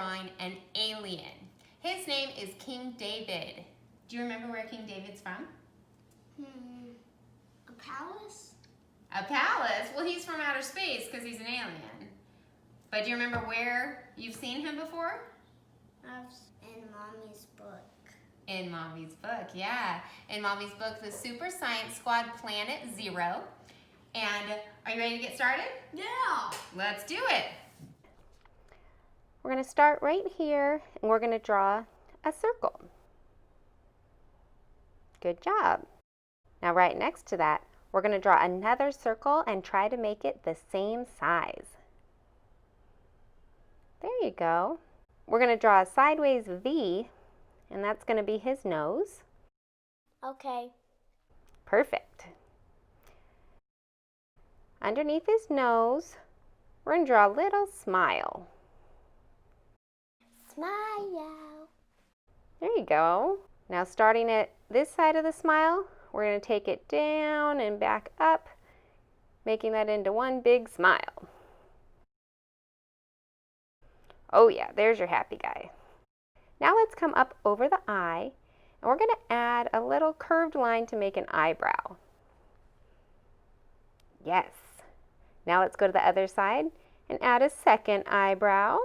drawing an alien. His name is King David. Do you remember where King David's from? A palace? A palace? Well, he's from outer space because he's an alien. But do you remember where you've seen him before? In Mommy's book. In Mommy's book, yeah. In Mommy's book, the Super Science Squad Planet Zero. And are you ready to get started? Yeah! Let's do it. We're going to start right here, and we're going to draw a circle. Good job. Now right next to that, we're going to draw another circle and try to make it the same size. There you go. We're going to draw a sideways V, and that's going to be his nose. Okay. Perfect. Underneath his nose, we're going to draw a little smile. Smile. There you go. Now starting at this side of the smile, we're going to take it down and back up, making that into one big smile. Oh yeah, there's your happy guy. Now let's come up over the eye, and we're going to add a little curved line to make an eyebrow. Yes. Now let's go to the other side and add a second eyebrow.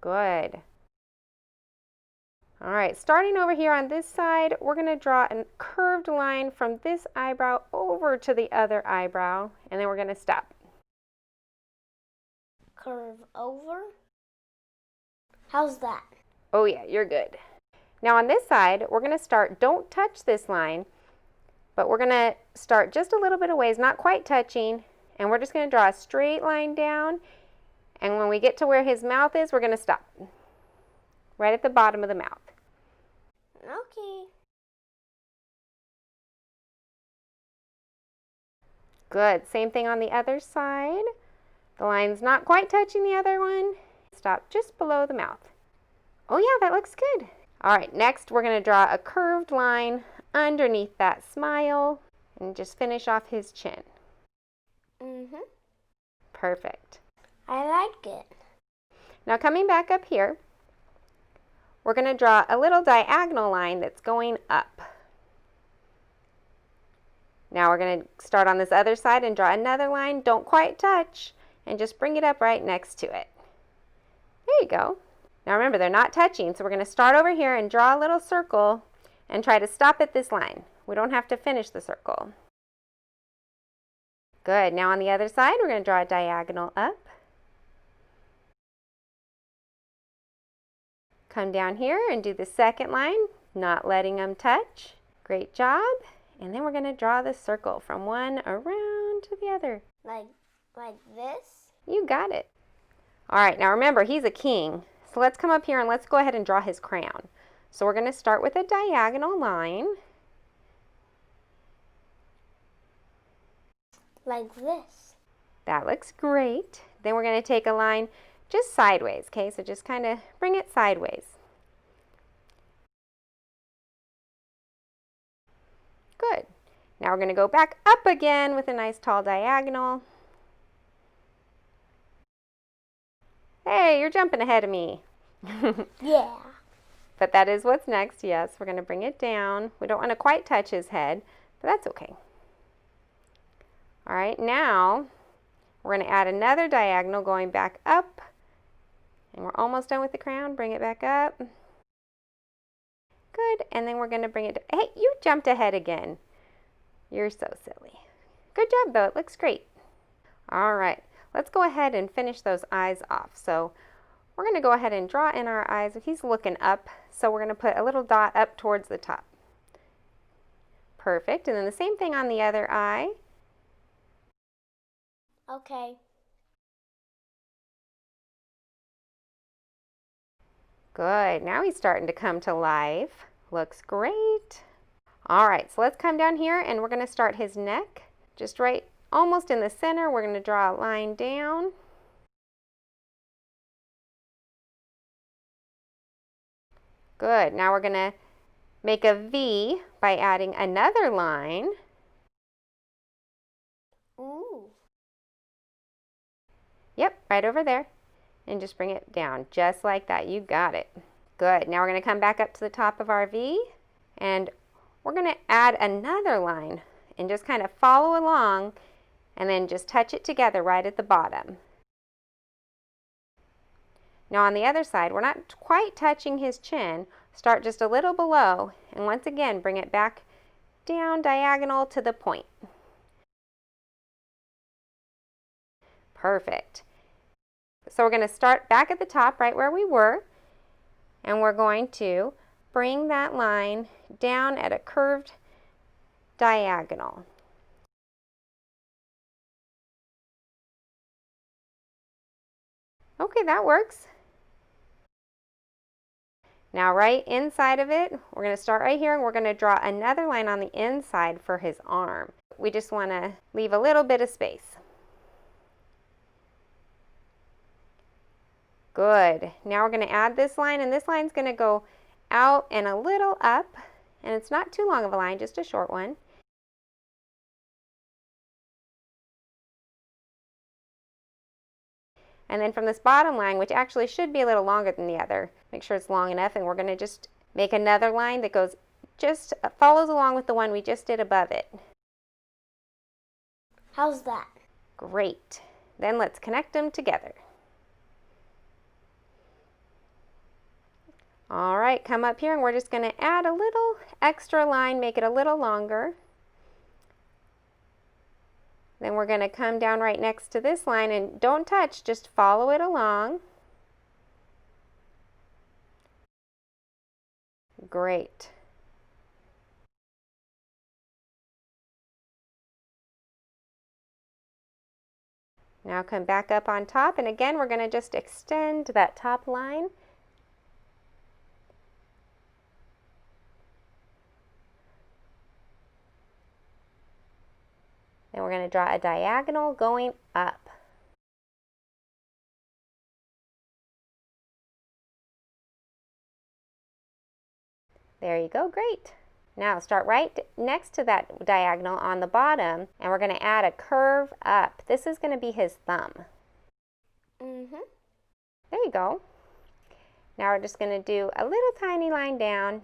Good. All right, starting over here on this side, we're going to draw a curved line from this eyebrow over to the other eyebrow, and then we're going to stop. Curve over. How's that? Oh yeah, you're good. Now on this side, we're going to start, don't touch this line, but we're going to start just a little bit of ways, not quite touching, and we're just going to draw a straight line down, and when we get to where his mouth is, we're going to stop. Right at the bottom of the mouth. Okay. Good. Same thing on the other side. The line's not quite touching the other one. Stop just below the mouth. Oh yeah, that looks good. All right, next we're going to draw a curved line underneath that smile and just finish off his chin. Perfect. I like it. Now coming back up here, we're going to draw a little diagonal line that's going up. Now we're going to start on this other side and draw another line. Don't quite touch, and just bring it up right next to it. There you go. Now remember, they're not touching, so we're going to start over here and draw a little circle and try to stop at this line. We don't have to finish the circle. Good. Now on the other side, we're going to draw a diagonal up. Come down here and do the second line, not letting them touch. Great job. And then we're going to draw the circle from one around to the other. Like this? You got it. All right, now remember, he's a king. So let's come up here and let's go ahead and draw his crown. So we're going to start with a diagonal line. Like this. That looks great. Then we're going to take a line just sideways, okay? So just kind of bring it sideways. Good. Now we're going to go back up again with a nice tall diagonal. Hey, you're jumping ahead of me. Yeah. But that is what's next, yes. We're going to bring it down. We don't want to quite touch his head, but that's okay. All right, now we're going to add another diagonal going back up. And we're almost done with the crown. Bring it back up. Good, and then we're going to bring it, hey, you jumped ahead again. You're so silly. Good job, though. It looks great. All right, let's go ahead and finish those eyes off. So we're going to go ahead and draw in our eyes. He's looking up, so we're going to put a little dot up towards the top. Perfect, and then the same thing on the other eye. Okay. Good. Now he's starting to come to life. Looks great. All right, so let's come down here and we're going to start his neck. Just right almost in the center, we're going to draw a line down. Good. Now we're going to make a V by adding another line. Ooh. Yep, right over there. And just bring it down, just like that. You got it. Good. Now we're going to come back up to the top of our V, and we're going to add another line and just kind of follow along, and then just touch it together right at the bottom. Now on the other side, we're not quite touching his chin. Start just a little below, and once again, bring it back down diagonal to the point. Perfect. So we're going to start back at the top right where we were, and we're going to bring that line down at a curved diagonal. Okay, that works. Now right inside of it, we're going to start right here, and we're going to draw another line on the inside for his arm. We just want to leave a little bit of space. Good. Now we're going to add this line, and this line's going to go out and a little up, and it's not too long of a line, just a short one. And then from this bottom line, which actually should be a little longer than the other, make sure it's long enough, and we're going to just make another line that goes just follows along with the one we just did above it. How's that? Great. Then let's connect them together. All right, come up here, and we're just going to add a little extra line, make it a little longer. Then we're going to come down right next to this line, and don't touch, just follow it along. Great. Now come back up on top, and again we're going to just extend that top line. Then we're going to draw a diagonal going up. There you go, great. Now start right next to that diagonal on the bottom, and we're going to add a curve up. This is going to be his thumb. There you go. Now we're just going to do a little tiny line down.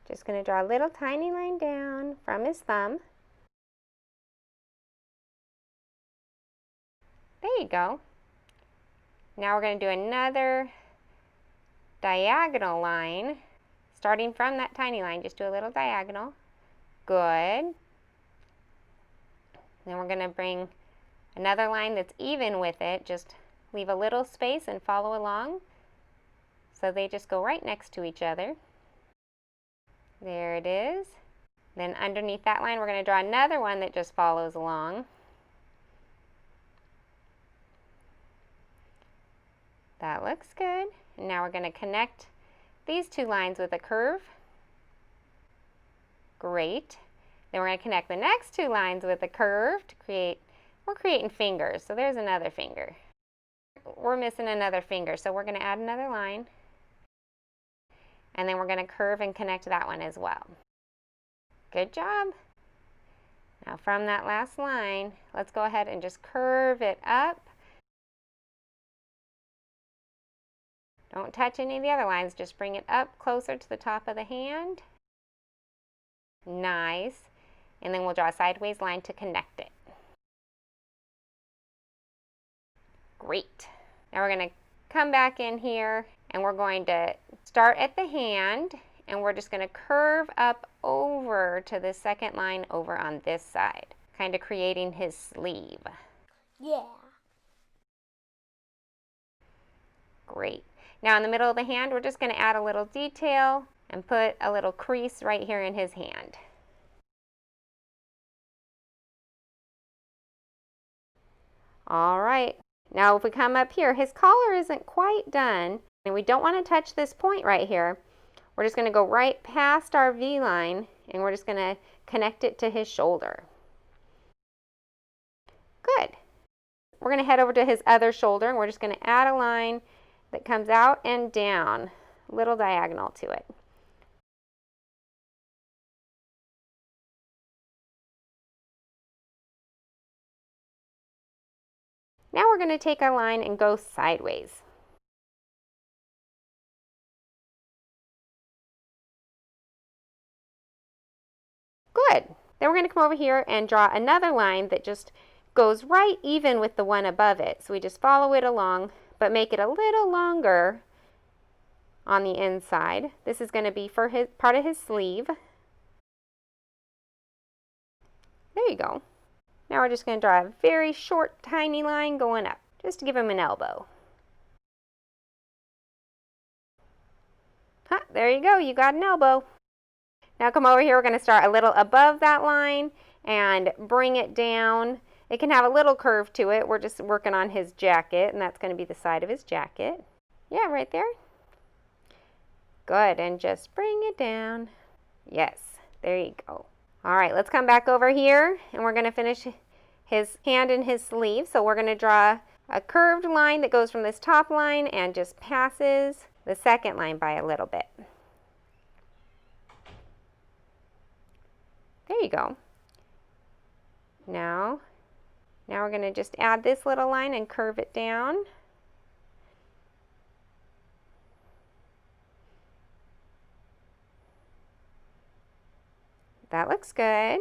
Just going to draw a little tiny line down from his thumb. There you go. Now we're going to do another diagonal line, starting from that tiny line. Just do a little diagonal. Good. Then we're going to bring another line that's even with it. Just leave a little space and follow along. So they just go right next to each other. There it is. Then underneath that line, we're going to draw another one that just follows along. That looks good. And now we're going to connect these two lines with a curve. Great. Then we're going to connect the next two lines with a curve to create, we're creating fingers. So there's another finger. We're missing another finger, so we're going to add another line. And then we're going to curve and connect that one as well. Good job. Now from that last line, let's go ahead and just curve it up. Don't touch any of the other lines, just bring it up closer to the top of the hand. Nice. And then we'll draw a sideways line to connect it. Great. Now we're going to come back in here, and we're going to start at the hand, and we're just going to curve up over to the second line over on this side, kind of creating his sleeve. Yeah. Great. Now in the middle of the hand, we're just going to add a little detail and put a little crease right here in his hand. All right. Now if we come up here, his collar isn't quite done, and we don't want to touch this point right here. We're just going to go right past our V line, and we're just going to connect it to his shoulder. Good. We're going to head over to his other shoulder, and we're just going to add a line that comes out and down, a little diagonal to it. Now we're going to take our line and go sideways. Good. Then we're going to come over here and draw another line that just goes right even with the one above it. So we just follow it along, but make it a little longer on the inside. This is going to be for his part of his sleeve. There you go. Now we're just going to draw a very short, tiny line going up, just to give him an elbow. Huh, there you go, you got an elbow. Now come over here, we're going to start a little above that line and bring it down. It can have a little curve to it. We're just working on his jacket, and that's going to be the side of his jacket. Yeah, right there. Good, and just bring it down. Yes, there you go. All right, let's come back over here, and we're going to finish his hand in his sleeve. So we're going to draw a curved line that goes from this top line and just passes the second line by a little bit. There you go. Now we're going to just add this little line and curve it down. That looks good.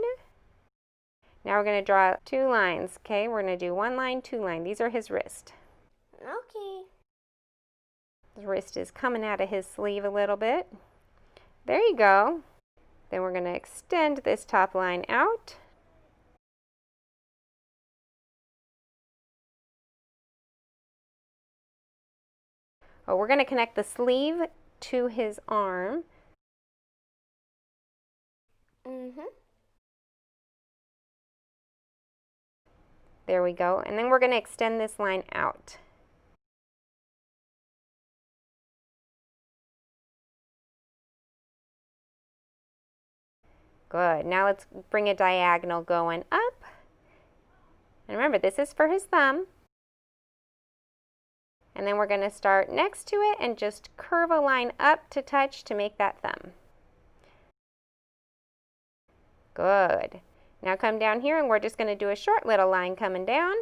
Now we're going to draw two lines, okay? We're going to do one line, two line. These are his wrist. Okay. His wrist is coming out of his sleeve a little bit. There you go. Then we're going to extend this top line out. Oh, we're going to connect the sleeve to his arm. There we go. And then we're going to extend this line out. Good. Now let's bring a diagonal going up. And remember, this is for his thumb. And then we're going to start next to it and just curve a line up to touch to make that thumb. Good. Now come down here and we're just going to do a short little line coming down.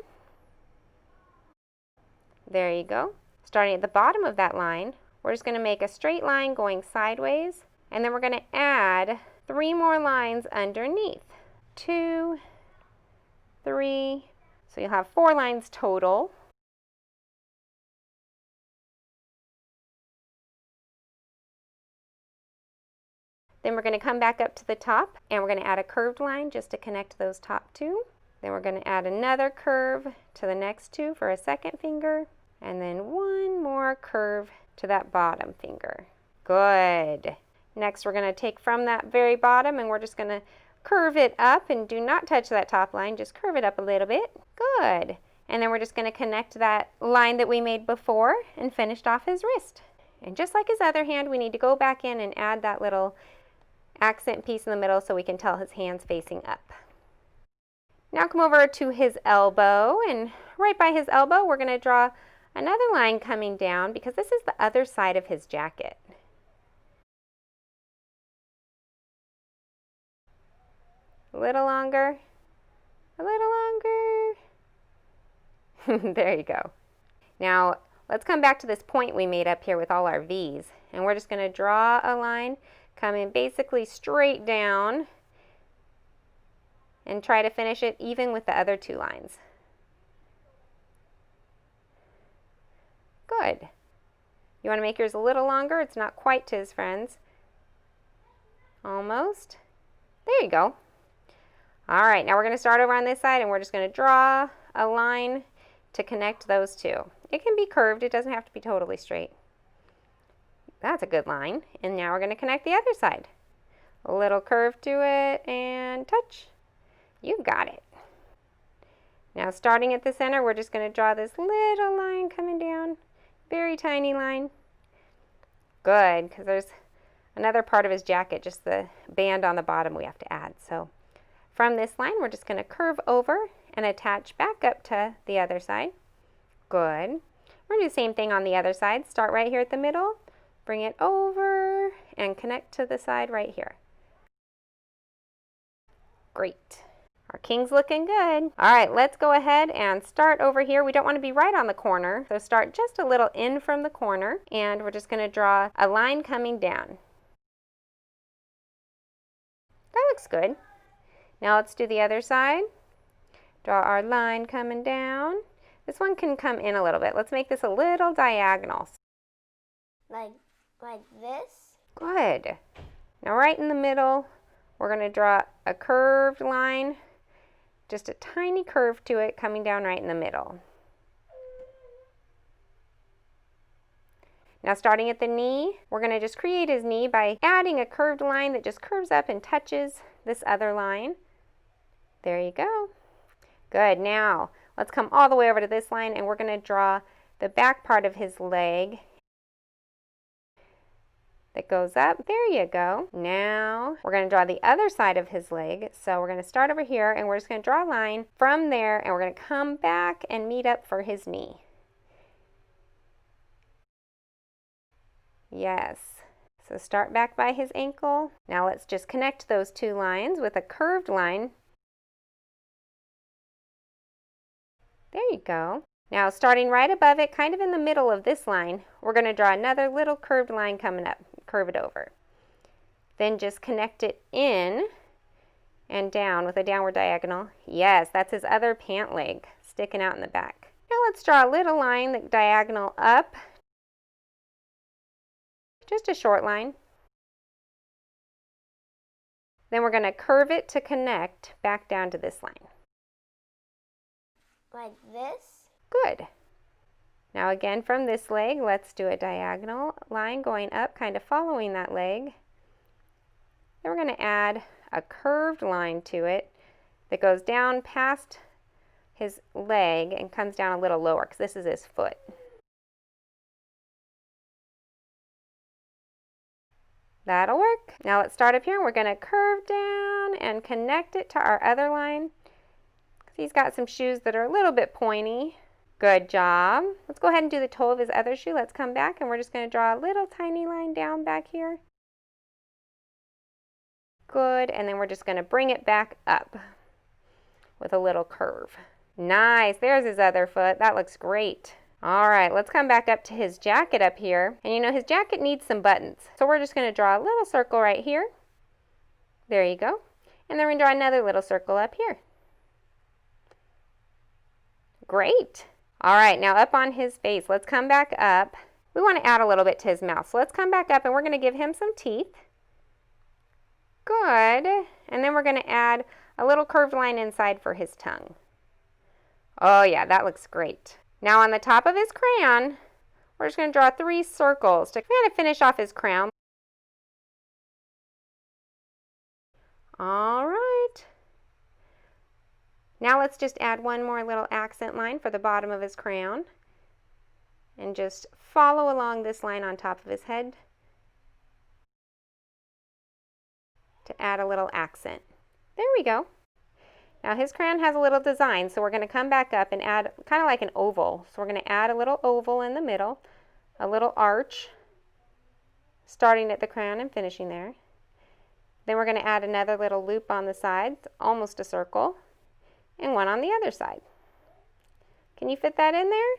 There you go. Starting at the bottom of that line, we're just going to make a straight line going sideways, and then we're going to add 3 more lines underneath. 2, 3, so you'll have 4 lines total. Then we're going to come back up to the top and we're going to add a curved line just to connect those top 2. Then we're going to add another curve to the next 2 for a second finger, and then 1 more curve to that bottom finger. Good. Next we're going to take from that very bottom and we're just going to curve it up, and do not touch that top line, just curve it up a little bit. Good. And then we're just going to connect that line that we made before and finished off his wrist. And just like his other hand, we need to go back in and add that little accent piece in the middle so we can tell his hand's facing up. Now come over to his elbow, and right by his elbow we're going to draw another line coming down because this is the other side of his jacket. A little longer, a little longer. There you go. Now let's come back to this point we made up here with all our V's, and we're just going to draw a line coming basically straight down and try to finish it even with the other 2 lines. Good. You want to make yours a little longer. It's not quite to his friend's. Almost. There you go. All right, now we're going to start over on this side and we're just going to draw a line to connect those 2. It can be curved. It doesn't have to be totally straight. That's a good line. And now we're going to connect the other side. A little curve to it and touch. You got it. Now starting at the center, we're just going to draw this little line coming down. Very tiny line. Good, because there's another part of his jacket, just the band on the bottom we have to add. So from this line, we're just going to curve over and attach back up to the other side. Good. We're going to do the same thing on the other side. Start right here at the middle. Bring it over and connect to the side right here. Great. Our king's looking good. All right, let's go ahead and start over here. We don't want to be right on the corner, so start just a little in from the corner, and we're just going to draw a line coming down. That looks good. Now let's do the other side. Draw our line coming down. This one can come in a little bit. Let's make this a little diagonal. Like this? Good. Now right in the middle, we're going to draw a curved line, just a tiny curve to it coming down right in the middle. Now starting at the knee, we're going to just create his knee by adding a curved line that just curves up and touches this other line. There you go. Good. Now let's come all the way over to this line and we're going to draw the back part of his leg that goes up. There you go. Now we're going to draw the other side of his leg. So we're going to start over here and we're just going to draw a line from there and we're going to come back and meet up for his knee. Yes. So start back by his ankle. Now let's just connect those two lines with a curved line. There you go. Now starting right above it, kind of in the middle of this line, we're going to draw another little curved line coming up. Curve it over. Then just connect it in and down with a downward diagonal. Yes, that's his other pant leg sticking out in the back. Now let's draw a little line that diagonal up. Just a short line. Then we're going to curve it to connect back down to this line. Like this? Good. Now again from this leg, let's do a diagonal line going up, kind of following that leg. Then we're going to add a curved line to it that goes down past his leg and comes down a little lower because this is his foot. That'll work. Now let's start up here. We're going to curve down and connect it to our other line because he's got some shoes that are a little bit pointy. Good job. Let's go ahead and do the toe of his other shoe. Let's come back and we're just going to draw a little tiny line down back here. Good. And then we're just going to bring it back up with a little curve. Nice. There's his other foot. That looks great. All right, let's come back up to his jacket up here. And you know, his jacket needs some buttons. So we're just going to draw a little circle right here. There you go. And then we're going to draw another little circle up here. Great. All right, now up on his face, let's come back up. We want to add a little bit to his mouth. So let's come back up and we're going to give him some teeth. Good. And then we're going to add a little curved line inside for his tongue. Oh yeah, that looks great. Now on the top of his crayon, we're just going to draw 3 circles to kind of finish off his crown. All right. Now let's just add one more little accent line for the bottom of his crown. And just follow along this line on top of his head to add a little accent. There we go. Now his crown has a little design, so we're going to come back up and add kind of like an oval. So we're going to add a little oval in the middle, a little arch, starting at the crown and finishing there. Then we're going to add another little loop on the side, almost a circle, and one on the other side. Can you fit that in there?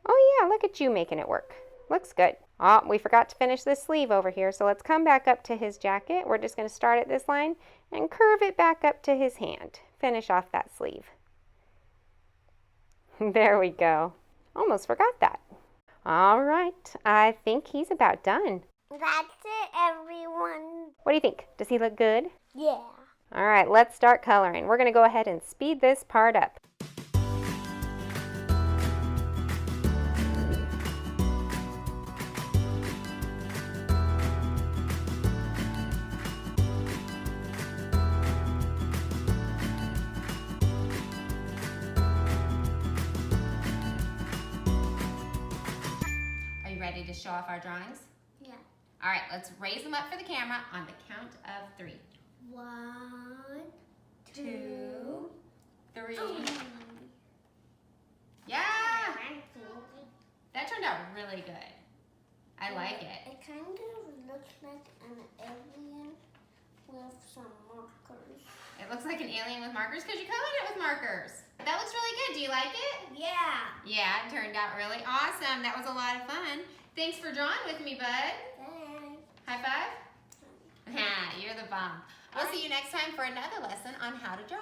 Oh yeah, look at you making it work. Looks good. Oh, we forgot to finish this sleeve over here, so let's come back up to his jacket. We're just going to start at this line and curve it back up to his hand. Finish off that sleeve. There we go. Almost forgot that. All right, I think he's about done. That's it, everyone. What do you think? Does he look good? Yeah. All right, let's start coloring. We're going to go ahead and speed this part up. Ready to show off our drawings? Yeah. All right, let's raise them up for the camera on the count of 3. 1, 2, 3. Yeah! That turned out really good. I like it. It kind of looks like an alien with some markers. It looks like an alien with markers because you colored it with markers. That looks really good. Do you like it? Yeah. Yeah, it turned out really awesome. That was a lot of fun. Thanks for drawing with me, bud. Thanks. High five. You're the bomb. We'll see you next time for another lesson on how to draw.